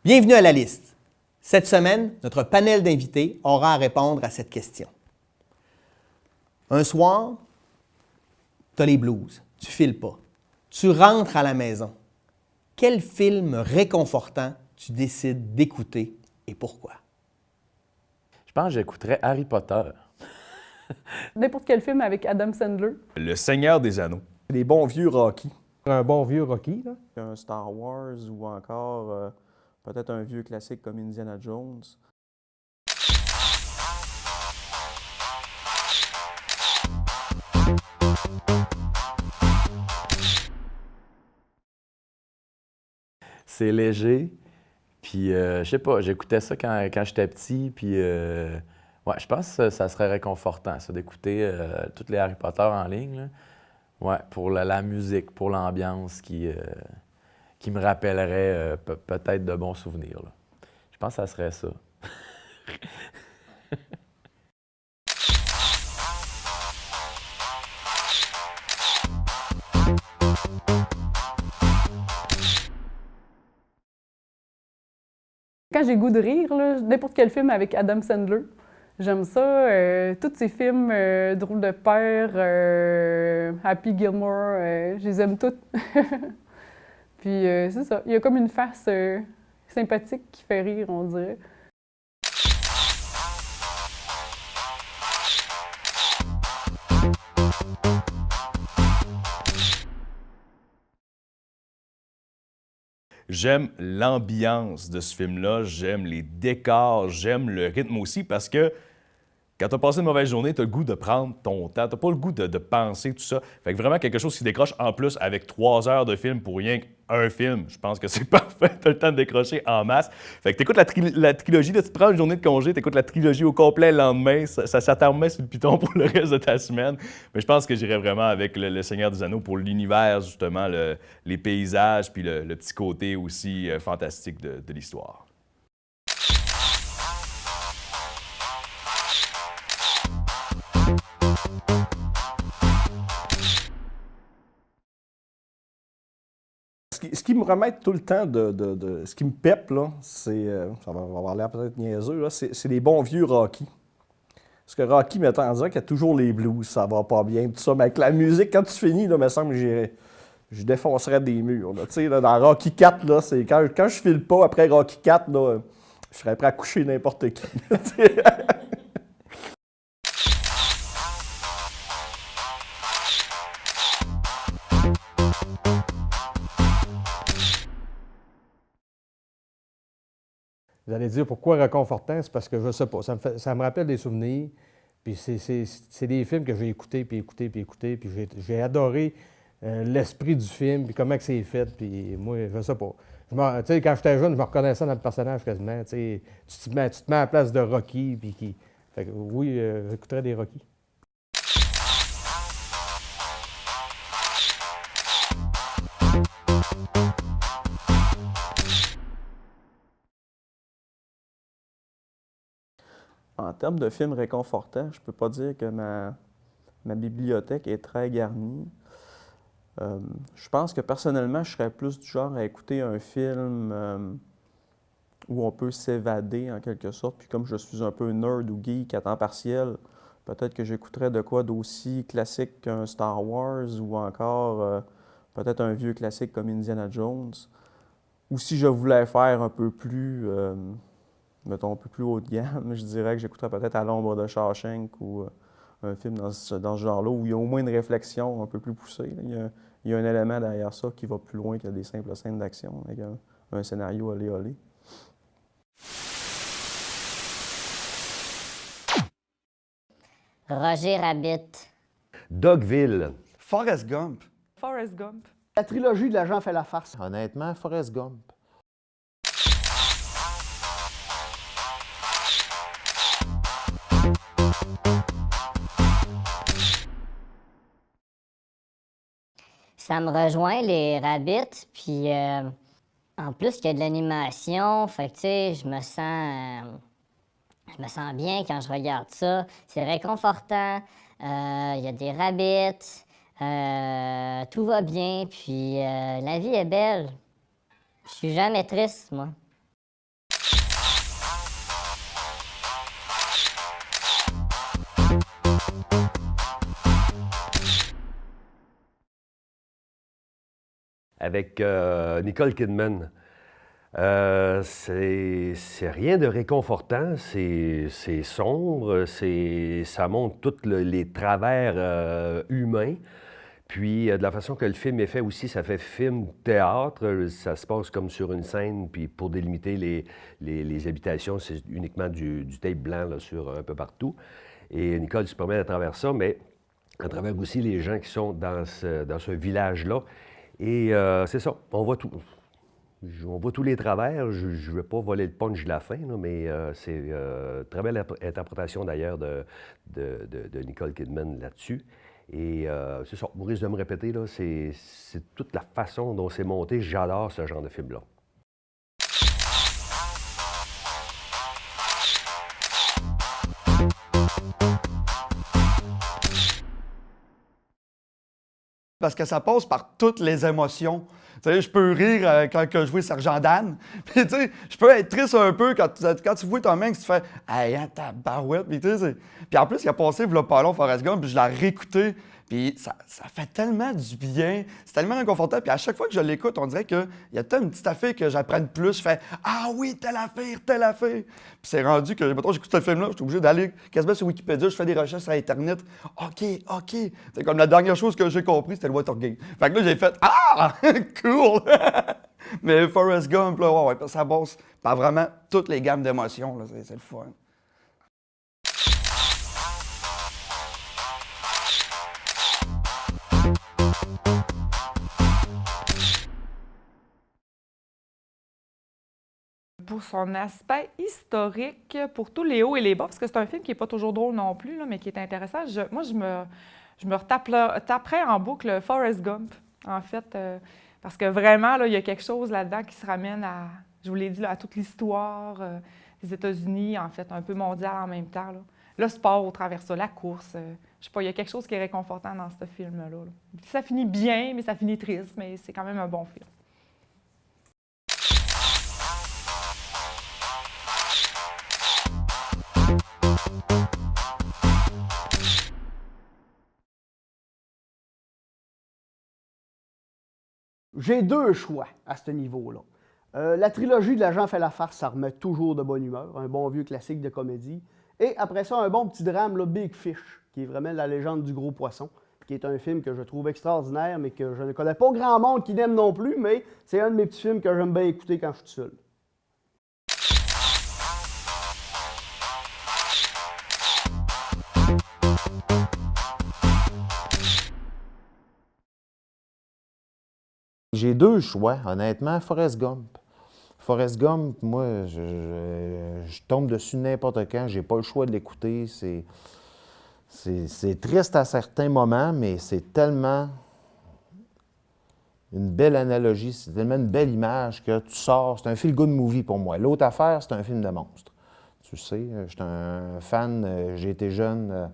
Bienvenue à la liste. Cette semaine, notre panel d'invités aura à répondre à cette question. Un soir, tu as les blues, tu files pas. Tu rentres à la maison. Quel film réconfortant tu décides d'écouter et pourquoi? Je pense que j'écouterais Harry Potter. N'importe quel film avec Adam Sandler. Le Seigneur des Anneaux. Les bons vieux Rocky. Un bon vieux Rocky, là. Un Star Wars ou encore peut-être un vieux classique comme Indiana Jones. C'est léger. Puis, je sais pas, j'écoutais ça quand j'étais petit. Puis, ouais, je pense que ça serait réconfortant, ça, d'écouter tous les Harry Potter en ligne, là. Ouais, pour la musique, pour l'ambiance qui me rappellerait peut-être de bons souvenirs, là. Je pense que ça serait ça. Quand j'ai goût de rire, là, n'importe quel film avec Adam Sandler. J'aime ça. Tous ces films, Drôle de père, Happy Gilmore, je les aime toutes. Puis c'est ça. Il y a comme une face sympathique qui fait rire, on dirait. J'aime l'ambiance de ce film-là, j'aime les décors, j'aime le rythme aussi parce que quand tu as passé une mauvaise journée, tu as le goût de prendre ton temps, tu n'as pas le goût de penser tout ça. Fait que vraiment quelque chose qui décroche en plus avec 3 heures de film pour rien qu'un film. Je pense que c'est parfait, tu as le temps de décrocher en masse. Fait que tu écoutes la trilogie, là, tu te prends une journée de congé, tu écoutes la trilogie au complet le lendemain, ça t'en remet sur le piton pour le reste de ta semaine. Mais je pense que j'irais vraiment avec le Seigneur des Anneaux pour l'univers, justement, les paysages, puis le petit côté aussi fantastique de l'histoire. Ce qui me remet tout le temps ce qui me pèpe, là, c'est, ça va avoir l'air peut-être niaiseux, là, c'est les bons vieux Rocky. Parce que Rocky, me tend à dire qu'il y a toujours les blues, ça va pas bien, tout ça. Mais avec la musique, quand tu finis, là, me semble que je défoncerais des murs. Là. Tu sais, là, dans Rocky 4, là, c'est quand je file pas après Rocky 4, là, je serais prêt à coucher n'importe qui. Vous allez dire pourquoi réconfortant? C'est parce que je sais pas, ça me rappelle des souvenirs. Puis c'est des films que j'ai écoutés, puis écoutés, puis écoutés. Puis j'ai adoré l'esprit du film, puis comment que c'est fait. Puis moi, je sais pas. Tu sais, quand j'étais jeune, je me reconnaissais dans le personnage quasiment. Tu sais, tu te mets à la place de Rocky, puis qui. Fait que oui, j'écouterais des Rocky. En termes de films réconfortants, je peux pas dire que ma bibliothèque est très garnie. Je pense que personnellement, je serais plus du genre à écouter un film où on peut s'évader en quelque sorte. Puis comme je suis un peu nerd ou geek à temps partiel, peut-être que j'écouterais de quoi d'aussi classique qu'un Star Wars ou encore peut-être un vieux classique comme Indiana Jones. Ou si je voulais faire un peu plus, mettons, un peu plus haut de gamme, je dirais que j'écouterais peut-être À l'ombre de Shawshank ou un film dans ce genre-là où il y a au moins une réflexion un peu plus poussée. Il y a un élément derrière ça qui va plus loin que des simples scènes d'action avec un scénario olé-olé. Roger Rabbit. Dogville. Forrest Gump. Forrest Gump. La trilogie de L'agent fait la farce. Honnêtement, Forrest Gump. Ça me rejoint, les Rabbits, puis en plus, il y a de l'animation, fait que, tu sais, je me sens bien quand je regarde ça. C'est réconfortant, il y a des rabbits, tout va bien, puis la vie est belle. Je suis jamais triste, moi. avec Nicole Kidman. C'est rien de réconfortant, c'est sombre, ça montre tous les travers humains. Puis, de la façon que le film est fait aussi, ça fait film-théâtre. Ça se passe comme sur une scène, puis pour délimiter les habitations, c'est uniquement du tape blanc là, sur un peu partout. Et Nicole se promène à travers ça, mais à travers aussi les gens qui sont dans ce village-là. Et c'est ça, on voit tout. On voit tous les travers. Je ne vais pas voler le punch de la fin, là, mais c'est très belle interprétation d'ailleurs de Nicole Kidman là-dessus. Et c'est ça, au risque de me répéter, là, c'est toute la façon dont c'est monté. J'adore ce genre de film-là. Parce que ça passe par toutes les émotions. Tu sais, je peux rire quand je vois Sergent Dan. Puis, tu sais, je peux être triste un peu quand tu vois ton mec, tu fais « Hey, hein, ta barouette! » Puis, tu sais, puis en plus, il a passé, il pas long, Forrest Gump, puis je l'ai réécouté. Puis ça fait tellement du bien, c'est tellement inconfortable. Puis à chaque fois que je l'écoute, on dirait qu'il y a peut-être une petite affaire que j'apprenne plus. Je fais « Ah oui, telle affaire, telle affaire! » Puis c'est rendu que, mettons, j'écoute ce film-là, je suis obligé d'aller quasiment sur Wikipédia, je fais des recherches sur Internet. OK. C'est comme la dernière chose que j'ai compris, c'était le Watergate. Fait que là, j'ai fait « Ah! Cool! » Mais Forrest Gump, là, ouais, ça passe par vraiment toutes les gammes d'émotions, là, c'est le fun. Pour son aspect historique, pour tous les hauts et les bas, parce que c'est un film qui n'est pas toujours drôle non plus, là, mais qui est intéressant. Moi, je me retaperais en boucle Forrest Gump, en fait, parce que vraiment, là, il y a quelque chose là-dedans qui se ramène à, je vous l'ai dit, là, à toute l'histoire des États-Unis, en fait, un peu mondiale en même temps. Là. Le sport au travers ça, la course, je sais pas, il y a quelque chose qui est réconfortant dans ce film-là. Là. Ça finit bien, mais ça finit triste, mais c'est quand même un bon film. J'ai deux choix à ce niveau-là. La trilogie de L'Agent fait la farce, ça remet toujours de bonne humeur, un bon vieux classique de comédie. Et après ça, un bon petit drame, là, Big Fish, qui est vraiment la légende du gros poisson, qui est un film que je trouve extraordinaire, mais que je ne connais pas grand monde qui l'aime non plus, mais c'est un de mes petits films que j'aime bien écouter quand je suis seul. J'ai deux choix, honnêtement. Forrest Gump. Forrest Gump, moi, je tombe dessus n'importe quand. J'ai pas le choix de l'écouter. C'est triste à certains moments, mais c'est tellement une belle analogie, c'est tellement une belle image que tu sors. C'est un feel-good movie pour moi. L'autre affaire, c'est un film de monstre. Tu sais, j'étais un fan, j'ai été jeune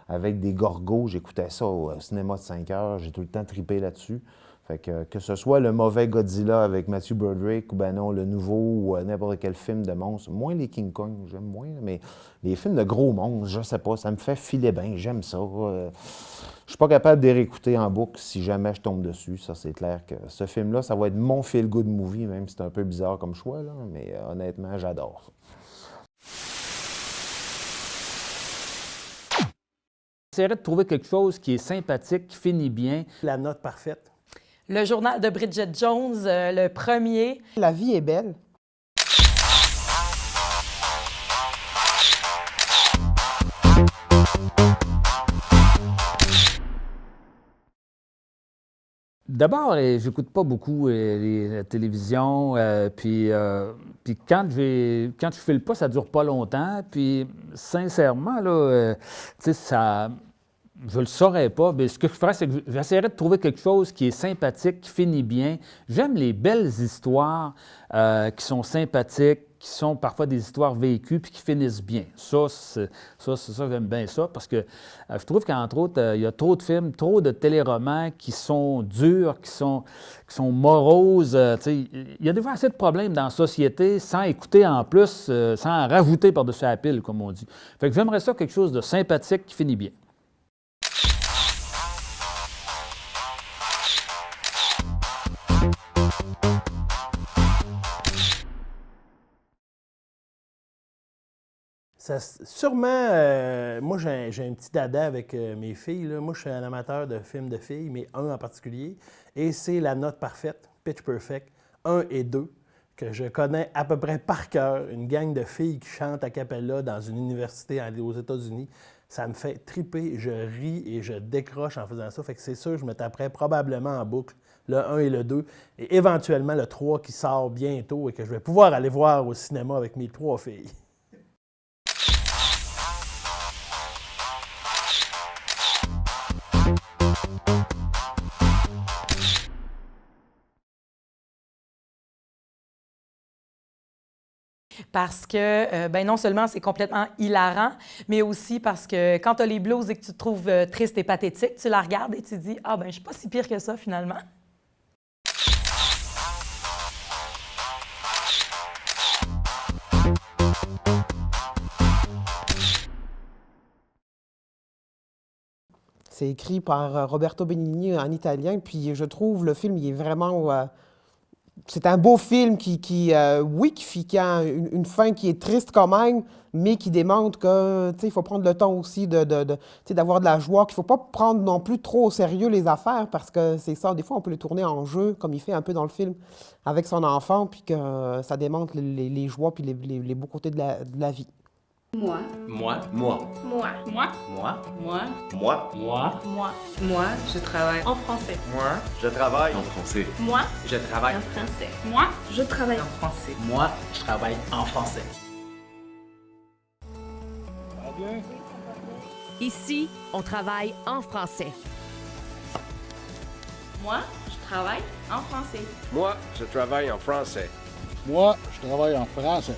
avec des gorgos, j'écoutais ça au cinéma de 5 heures, j'ai tout le temps trippé là-dessus. Fait que ce soit le mauvais Godzilla avec Matthew Broderick ou ben non, le nouveau ou n'importe quel film de monstre, moins les King Kong, j'aime moins, mais les films de gros monstres, je sais pas, ça me fait filer bien, j'aime ça. Je suis pas capable de les réécouter en boucle si jamais je tombe dessus, ça c'est clair que ce film-là, ça va être mon feel-good movie, même si c'est un peu bizarre comme choix, là, mais honnêtement, j'adore. J'essaierais de trouver quelque chose qui est sympathique, qui finit bien. La note parfaite. Le journal de Bridget Jones, le premier. La vie est belle. D'abord, j'écoute pas beaucoup la télévision, puis quand je file pas, ça dure pas longtemps. Puis sincèrement, là, tu sais, ça... Je le saurais pas, mais ce que je ferais, c'est que j'essaierais de trouver quelque chose qui est sympathique, qui finit bien. J'aime les belles histoires qui sont sympathiques, qui sont parfois des histoires vécues puis qui finissent bien. Ça, j'aime bien ça, parce que je trouve qu'entre autres, il y a trop de films, trop de téléromans qui sont durs, qui sont moroses. Il y a des fois assez de problèmes dans la société sans écouter en plus, sans en rajouter par-dessus la pile, comme on dit. Fait que j'aimerais ça quelque chose de sympathique qui finit bien. Sûrement, moi, j'ai un petit dada avec mes filles. Là. Moi, je suis un amateur de films de filles, mais un en particulier. Et c'est La Note Parfaite, Pitch Perfect, 1 et 2, que je connais à peu près par cœur. Une gang de filles qui chantent a cappella dans une université aux États-Unis. Ça me fait triper, je ris et je décroche en faisant ça. Fait que c'est sûr, je me taperais probablement en boucle le 1 et le 2, et éventuellement le 3 qui sort bientôt et que je vais pouvoir aller voir au cinéma avec mes 3 filles. Parce que, ben non seulement c'est complètement hilarant, mais aussi parce que quand tu as les blues et que tu te trouves triste et pathétique, tu la regardes et tu te dis « Ah, ben je suis pas si pire que ça, finalement. » C'est écrit par Roberto Benigni en italien, puis je trouve le film, il est vraiment... c'est un beau film qui a une fin qui est triste quand même, mais qui démontre que, il faut prendre le temps aussi d'avoir de la joie, qu'il ne faut pas prendre non plus trop au sérieux les affaires, parce que c'est ça, des fois on peut les tourner en jeu, comme il fait un peu dans le film, avec son enfant, puis que ça démontre les joies puis les beaux côtés de la vie. Moi. Moi. Moi. Moi. Moi. Moi. Moi. Moi. Moi. Moi. Moi, je travaille en français. Moi, je travaille en français. Moi, Je travaille en français. Moi, je travaille en français. Moi, je travaille en français. Ici, on travaille en français. Moi, je travaille en français. Moi, je travaille en français. Moi, je travaille en français.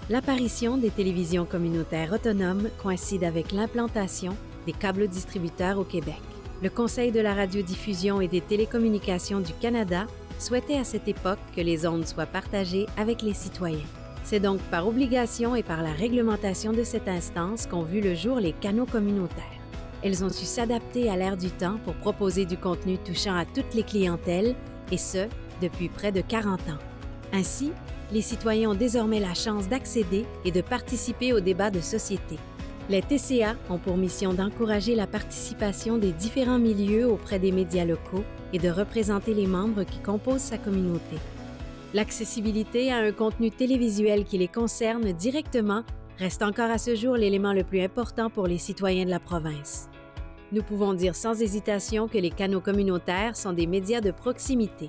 L'apparition des télévisions communautaires autonomes coïncide avec l'implantation des câbles distributeurs au Québec. Le Conseil de la radiodiffusion et des télécommunications du Canada souhaitait à cette époque que les ondes soient partagées avec les citoyens. C'est donc par obligation et par la réglementation de cette instance qu'ont vu le jour les canaux communautaires. Elles ont su s'adapter à l'ère du temps pour proposer du contenu touchant à toutes les clientèles, et ce, depuis près de 40 ans. Ainsi, les citoyens ont désormais la chance d'accéder et de participer aux débats de société. Les TCA ont pour mission d'encourager la participation des différents milieux auprès des médias locaux et de représenter les membres qui composent sa communauté. L'accessibilité à un contenu télévisuel qui les concerne directement reste encore à ce jour l'élément le plus important pour les citoyens de la province. Nous pouvons dire sans hésitation que les canaux communautaires sont des médias de proximité.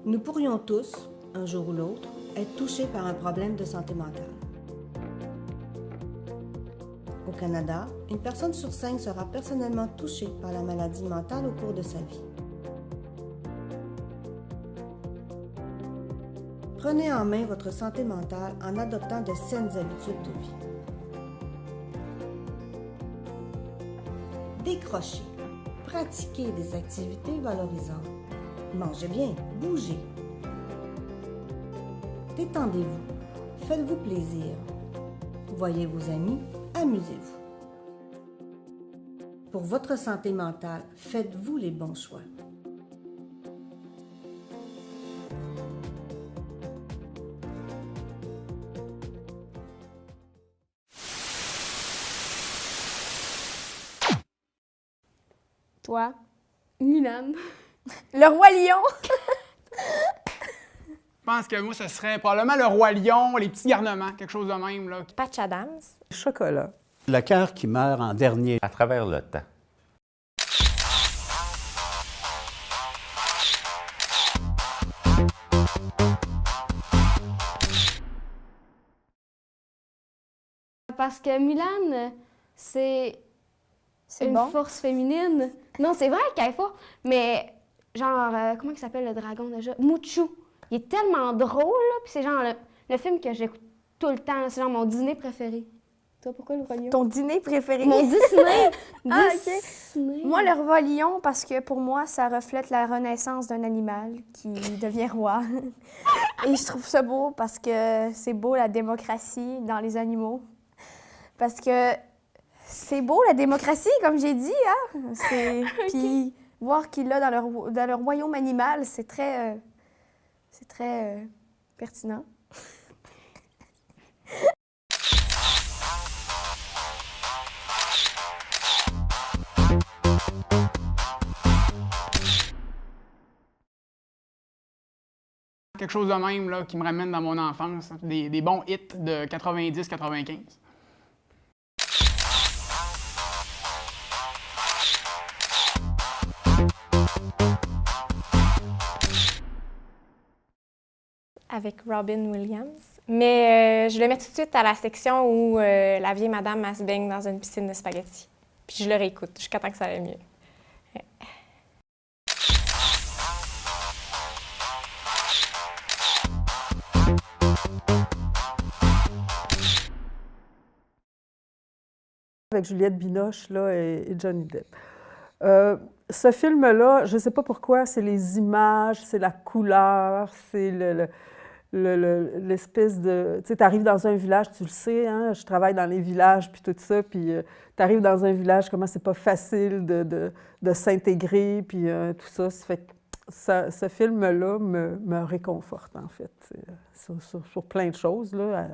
Nous pourrions tous, un jour ou l'autre, être touchés par un problème de santé mentale. Au Canada, une personne sur 5 sera personnellement touchée par la maladie mentale au cours de sa vie. Prenez en main votre santé mentale en adoptant de saines habitudes de vie. Décrochez. Pratiquez des activités valorisantes. Mangez bien, bougez. Détendez-vous. Faites-vous plaisir. Voyez vos amis, amusez-vous. Pour votre santé mentale, faites-vous les bons choix. Toi, Mulan. Le Roi Lion. Je pense que moi, ce serait probablement le Roi Lion, les petits garnements, quelque chose de même. Là. Patch Adams. Chocolat. Le cœur qui meurt en dernier. À travers le temps. Parce que Mulan, c'est une force féminine. Non, c'est vrai qu'elle est forte, mais genre, comment il s'appelle le dragon déjà? Mushu. Il est tellement drôle, là, puis c'est genre le film que j'écoute tout le temps. C'est genre mon dîner préféré. Toi, pourquoi le Roi Lion? Ton dîner préféré? Mon Disney! Ah, OK. Disney. Moi, le Roi Lion, parce que pour moi, ça reflète la renaissance d'un animal qui devient roi. Et je trouve ça beau parce que c'est beau la démocratie dans les animaux. Parce que C'est beau, la démocratie, comme j'ai dit, hein? Puis voir qu'il l'a dans leur royaume animal, c'est très pertinent. Quelque chose de même là, qui me ramène dans mon enfance. Des bons hits de 90-95. Avec Robin Williams. Mais je le mets tout de suite à la section où la vieille madame elle se baigne dans une piscine de spaghettis. Puis je le réécoute jusqu'à temps que ça aille mieux. Ouais. Avec Juliette Binoche là, et Johnny Depp. Ce film-là, je ne sais pas pourquoi, c'est les images, c'est la couleur, c'est l'espèce de... Tu sais, tu arrives dans un village, tu le sais, hein, je travaille dans les villages, puis tout ça, puis tu arrives dans un village, comment c'est pas facile de s'intégrer, puis tout ça. Ça fait que ce film-là me réconforte, en fait, sur plein de choses, là,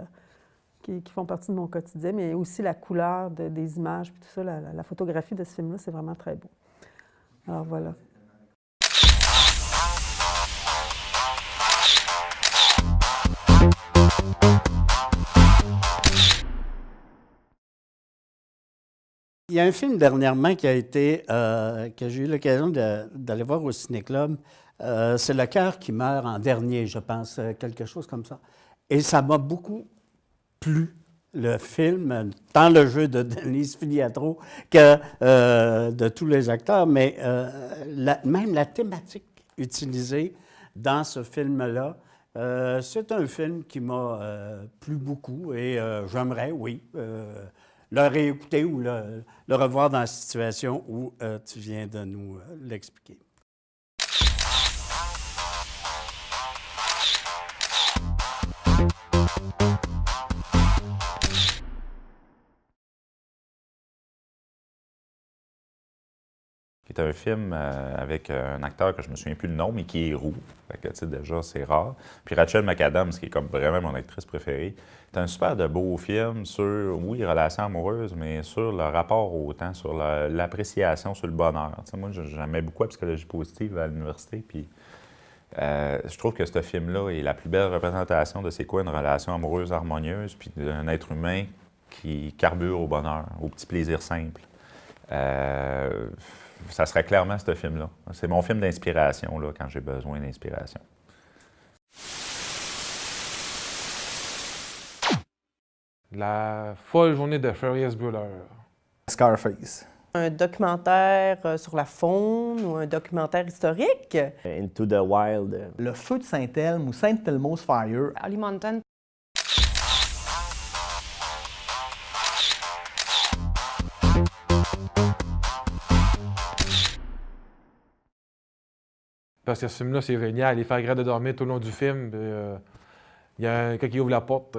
qui font partie de mon quotidien, mais aussi la couleur des images, puis tout ça, la photographie de ce film-là, c'est vraiment très beau. Alors voilà. Il y a un film dernièrement qui a été, que j'ai eu l'occasion d'aller voir au Ciné-Club. C'est Le cœur qui meurt en dernier, je pense, quelque chose comme ça. Et ça m'a beaucoup plu, le film, tant le jeu de Denise Filiatro que de tous les acteurs, mais même la thématique utilisée dans ce film-là, c'est un film qui m'a plu beaucoup et j'aimerais, oui, le réécouter ou le revoir dans la situation où tu viens de nous l'expliquer. Qui est un film avec un acteur que je me souviens plus le nom, mais qui est roux. Fait que, tu sais, déjà, c'est rare. Puis Rachel McAdams, qui est comme vraiment mon actrice préférée. C'est un super de beau film sur, oui, relations amoureuses, mais sur le rapport au temps, sur l'appréciation, sur le bonheur. Tu sais, moi, j'aimais beaucoup la psychologie positive à l'université, puis je trouve que ce film-là est la plus belle représentation de c'est quoi une relation amoureuse harmonieuse, puis d'un être humain qui carbure au bonheur, au petit plaisir simple. Ça serait clairement ce film-là. C'est mon film d'inspiration là, quand j'ai besoin d'inspiration. La folle journée de Ferris Bueller. Scarface. Un documentaire sur la faune ou un documentaire historique. Into the Wild. Le feu de Saint-Elme ou Saint Elmo's Fire. Holly Mountain. Parce que ce film-là, c'est génial. Il fait grave de dormir tout le long du film. Il y a quand il ouvre la porte,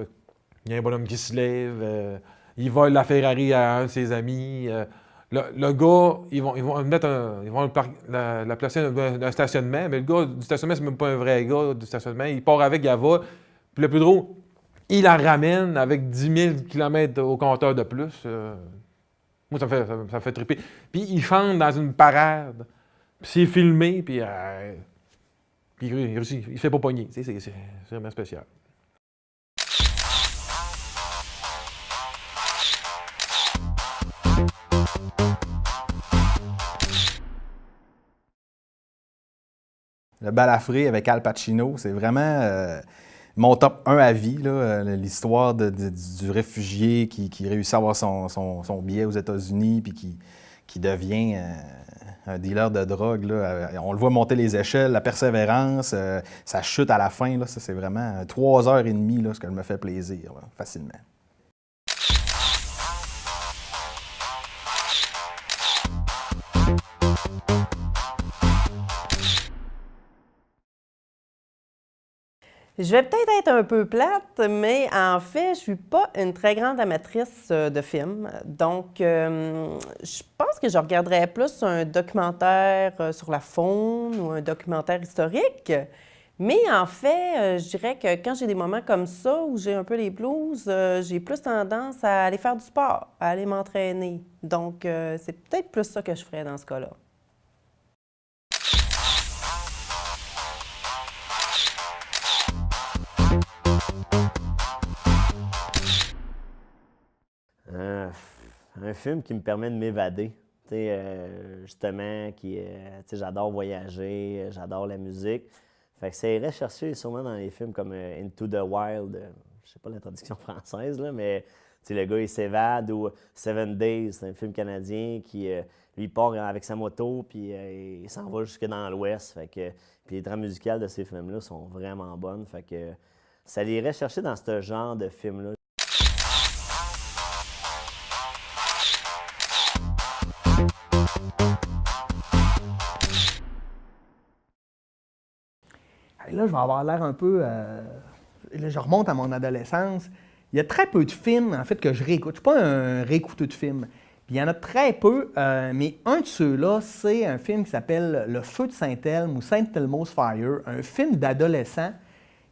il y a un bonhomme qui se lève. Il vole la Ferrari à un de ses amis. Le gars, ils vont mettre la placer dans un stationnement, mais le gars du stationnement, c'est même pas un vrai gars du stationnement. Il part avec, il va. Puis le plus drôle, il la ramène avec 10 000 km au compteur de plus. Moi, ça me fait triper. Puis il chante dans une parade. Puis c'est filmé, puis il réussit. Il se fait pas pogner. C'est vraiment spécial. Le Balafré avec Al Pacino, c'est vraiment mon top 1 à vie, l'histoire du réfugié qui réussit à avoir son billet aux États-Unis puis qui devient un dealer de drogue. Là. On le voit monter les échelles, la persévérance, ça chute à la fin. Là, ça, c'est vraiment 3h30, là, ce qui me fait plaisir, là, facilement. Je vais peut-être être un peu plate, mais en fait, je suis pas une très grande amatrice de films. Donc, je pense que je regarderais plus un documentaire sur la faune ou un documentaire historique. Mais en fait, je dirais que quand j'ai des moments comme ça, où j'ai un peu les blues, j'ai plus tendance à aller faire du sport, à aller m'entraîner. Donc, c'est peut-être plus ça que je ferais dans ce cas-là. Un film qui me permet de m'évader. Justement, j'adore voyager, j'adore la musique. Fait que ça irait chercher sûrement dans les films comme Into the Wild, je sais pas la traduction française, là, mais le gars il s'évade, ou Seven Days, c'est un film canadien qui lui part avec sa moto puis il s'en va jusque dans l'Ouest. Fait que puis les trames musicales de ces films-là sont vraiment bonnes. Fait que ça l'irait chercher dans ce genre de film-là. Là, je vais avoir l'air un peu... là, je remonte à mon adolescence. Il y a très peu de films, en fait, que je réécoute. Je ne suis pas un réécouteux de films. Puis il y en a très peu, mais un de ceux-là, c'est un film qui s'appelle Le Feu de Saint-Elme ou Saint Elmo's Fire, un film d'adolescent.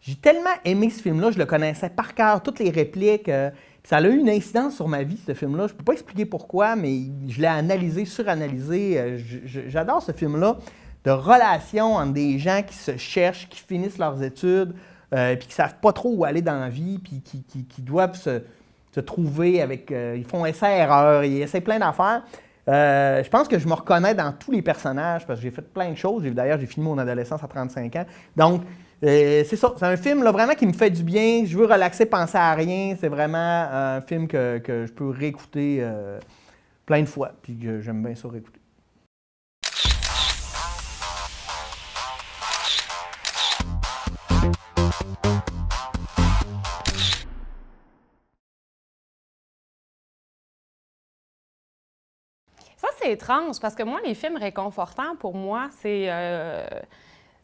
J'ai tellement aimé ce film-là, je le connaissais par cœur, toutes les répliques. Puis ça a eu une incidence sur ma vie, ce film-là. Je ne peux pas expliquer pourquoi, mais je l'ai analysé, suranalysé. J'adore ce film-là, de relations entre des gens qui se cherchent, qui finissent leurs études, puis qui ne savent pas trop où aller dans la vie, puis qui doivent se trouver avec... ils font essai-erreur, ils essaient plein d'affaires. Je pense que je me reconnais dans tous les personnages, parce que j'ai fait plein de choses. D'ailleurs, j'ai fini mon adolescence à 35 ans. Donc, c'est ça. C'est un film là, vraiment qui me fait du bien. Je veux relaxer, penser à rien. C'est vraiment un film que je peux réécouter plein de fois, puis que j'aime bien ça réécouter. Ça, c'est étrange, parce que moi, les films réconfortants, pour moi, c'est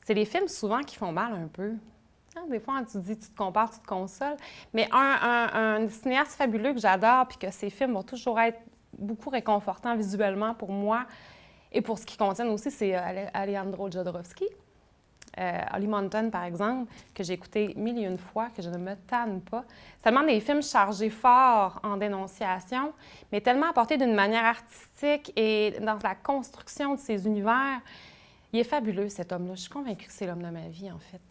les films souvent qui font mal un peu. Hein, des fois, tu te dis, tu te compares, tu te consoles. Mais un cinéaste fabuleux que j'adore, puis que ses films vont toujours être beaucoup réconfortants visuellement pour moi, et pour ce qu'ils contiennent aussi, c'est Alejandro Jodorowsky. Holly Mountain, par exemple, que j'ai écouté 1001 fois, que je ne me tanne pas. C'est tellement des films chargés fort en dénonciation, mais tellement apportés d'une manière artistique et dans la construction de ces univers. Il est fabuleux, cet homme-là. Je suis convaincue que c'est l'homme de ma vie, en fait.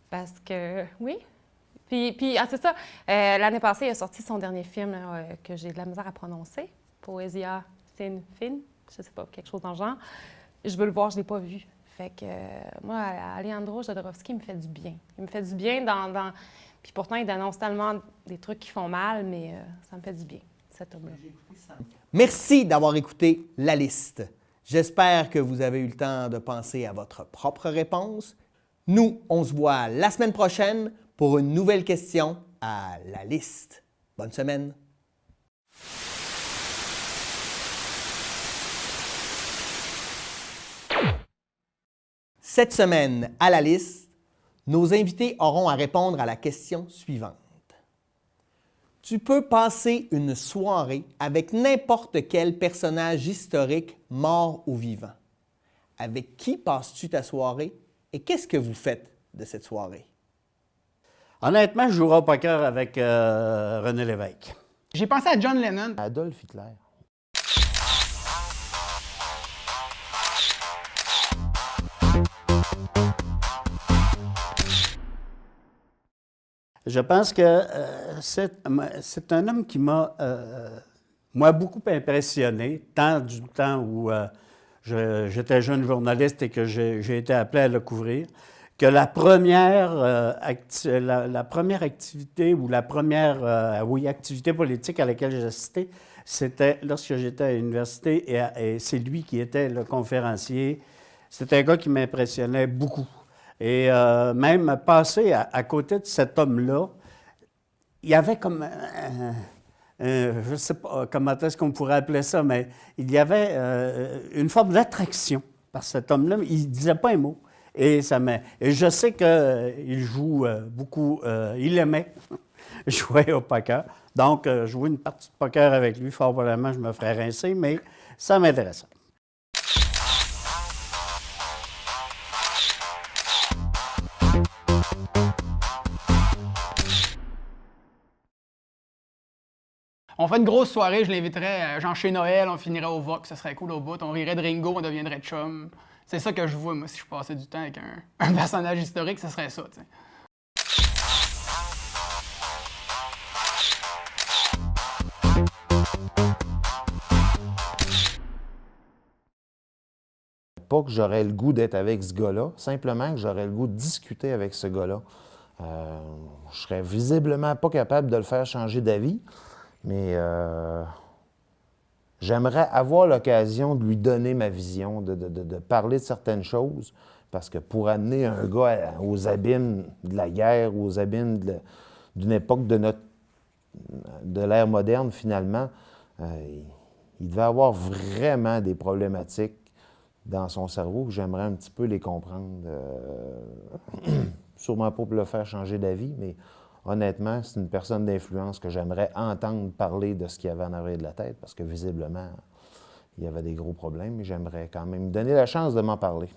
Parce que, oui. Puis c'est ça, l'année passée, il a sorti son dernier film que j'ai de la misère à prononcer, Poesia sin fin, je sais pas, quelque chose dans le genre. Je veux le voir, je ne l'ai pas vu. Fait que moi, Alejandro Jodorowsky me fait du bien. Il me fait du bien Puis pourtant, il dénonce tellement des trucs qui font mal, mais ça me fait du bien, cet homme-là. Merci d'avoir écouté La Liste. J'espère que vous avez eu le temps de penser à votre propre réponse. Nous, on se voit la semaine prochaine pour une nouvelle question à La Liste. Bonne semaine! Cette semaine, à La Liste, nos invités auront à répondre à la question suivante. Tu peux passer une soirée avec n'importe quel personnage historique, mort ou vivant. Avec qui passes-tu ta soirée et qu'est-ce que vous faites de cette soirée? Honnêtement, je jouerai au poker avec René Lévesque. J'ai pensé à John Lennon. Adolf Hitler. Je pense que c'est un homme qui m'a beaucoup impressionné, tant du temps où j'étais jeune journaliste et que j'ai été appelé à le couvrir, que la première activité ou la première activité politique à laquelle j'ai assisté, c'était lorsque j'étais à l'université et c'est lui qui était le conférencier. C'était un gars qui m'impressionnait beaucoup. Et même passer à côté de cet homme-là, il y avait comme, je ne sais pas comment est-ce qu'on pourrait appeler ça, mais il y avait une forme d'attraction par cet homme-là. Il ne disait pas un mot. Et je sais qu'il joue beaucoup, il aimait jouer au poker. Donc, jouer une partie de poker avec lui, fort probablement, je me ferais rincer, mais ça m'intéressait. On fait une grosse soirée, je l'inviterais, genre chez Noël, on finirait au Vox, ça serait cool au bout. On rirait de Ringo, on deviendrait chum. C'est ça que je vois, moi, si je passais du temps avec un personnage historique, ce serait ça, tu sais. Pas que j'aurais le goût d'être avec ce gars-là, simplement que j'aurais le goût de discuter avec ce gars-là. Je serais visiblement pas capable de le faire changer d'avis, mais j'aimerais avoir l'occasion de lui donner ma vision, de parler de certaines choses, parce que pour amener un gars aux abîmes de la guerre, aux abîmes d'une époque de l'ère moderne, finalement, il devait avoir vraiment des problématiques dans son cerveau que j'aimerais un petit peu les comprendre. Sûrement pas pour le faire changer d'avis, mais honnêtement, c'est une personne d'influence que j'aimerais entendre parler de ce qu'il y avait en arrière de la tête, parce que visiblement, il y avait des gros problèmes, mais j'aimerais quand même lui donner la chance de m'en parler.